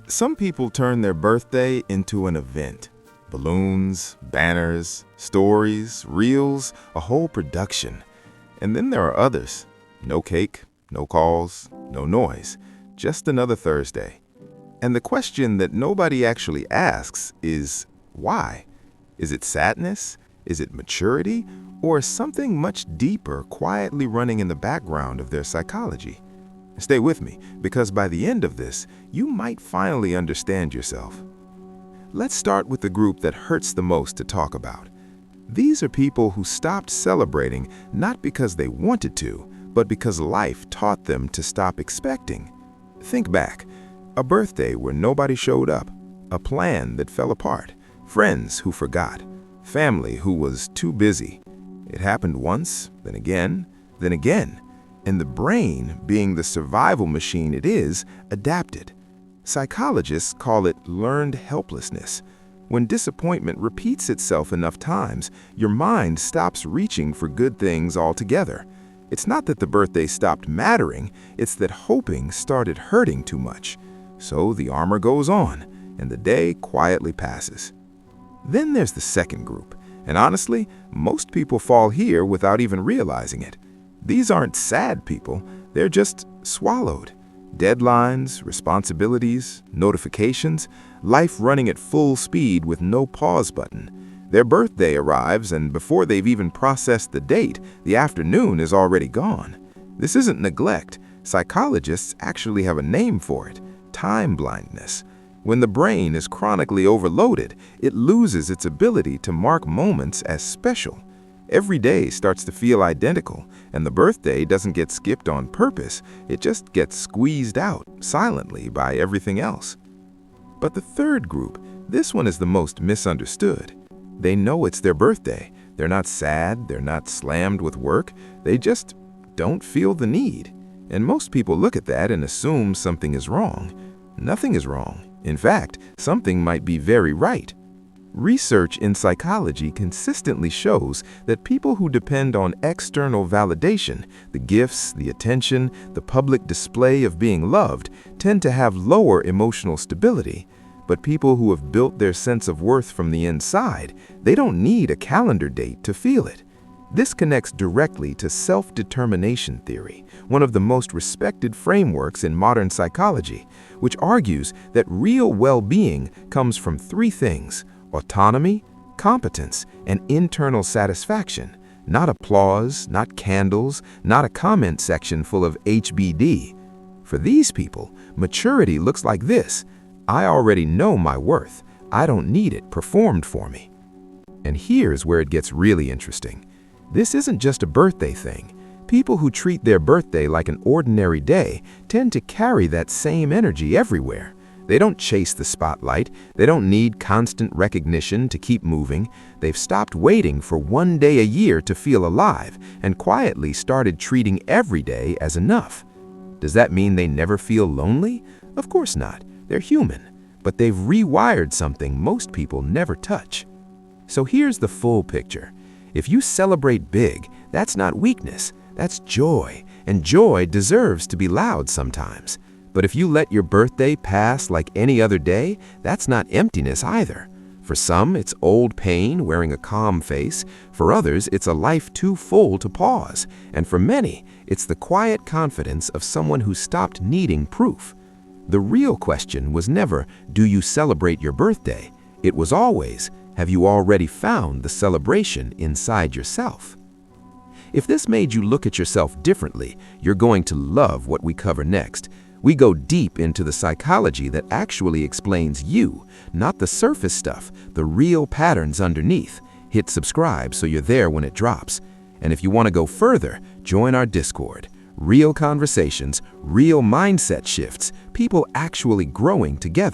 Some people turn their birthday into an event. Balloons, banners, stories, reels, a whole production. And then there are others. No cake, no calls, no noise, just another Thursday. And the question that nobody actually asks is, why? Is it sadness? Is it maturity? Or something much deeper quietly running in the background of their psychology? Stay with me, because by the end of this, you might finally understand yourself. Let's start with the group that hurts the most to talk about. These are people who stopped celebrating not because they wanted to, but because life taught them to stop expecting. Think back. A birthday where nobody showed up, a plan that fell apart, friends who forgot, family who was too busy. It happened once, then again, then again. And the brain, being the survival machine it is, adapted. Psychologists call it learned helplessness. When disappointment repeats itself enough times, your mind stops reaching for good things altogether. It's not that the birthday stopped mattering, it's that hoping started hurting too much. So the armor goes on, and the day quietly passes. Then there's the second group, and honestly, most people fall here without even realizing it. These aren't sad people, they're just swallowed. Deadlines, responsibilities, notifications, life running at full speed with no pause button. Their birthday arrives, and before they've even processed the date, the afternoon is already gone. This isn't neglect. Psychologists actually have a name for it: time blindness. When the brain is chronically overloaded, it loses its ability to mark moments as special. Every day starts to feel identical, and the birthday doesn't get skipped on purpose, it just gets squeezed out silently by everything else. But the third group, this one is the most misunderstood. They know it's their birthday. They're not sad, they're not slammed with work, they just don't feel the need. And most people look at that and assume something is wrong. Nothing is wrong. In fact, something might be very right. Research in psychology consistently shows that people who depend on external validation, the gifts, the attention, the public display of being loved, tend to have lower emotional stability. But people who have built their sense of worth from the inside, they don't need a calendar date to feel it. This connects directly to self-determination theory, one of the most respected frameworks in modern psychology, which argues that real well-being comes from three things: autonomy, competence, and internal satisfaction, not applause, not candles, not a comment section full of HBD. For these people, maturity looks like this: I already know my worth. I don't need it performed for me. And here's where it gets really interesting. This isn't just a birthday thing. People who treat their birthday like an ordinary day tend to carry that same energy everywhere. They don't chase the spotlight. They don't need constant recognition to keep moving. They've stopped waiting for one day a year to feel alive and quietly started treating every day as enough. Does that mean they never feel lonely? Of course not. They're human. But they've rewired something most people never touch. So here's the full picture. If you celebrate big, that's not weakness. That's joy. And joy deserves to be loud sometimes. But if you let your birthday pass like any other day, that's not emptiness either. For some, it's old pain wearing a calm face. For others, it's a life too full to pause. And for many, it's the quiet confidence of someone who stopped needing proof. The real question was never, do you celebrate your birthday? It was always, have you already found the celebration inside yourself? If this made you look at yourself differently, you're going to love what we cover next. We go deep into the psychology that actually explains you, not the surface stuff, the real patterns underneath. Hit subscribe so you're there when it drops. And if you want to go further, join our Discord. Real conversations, real mindset shifts, people actually growing together.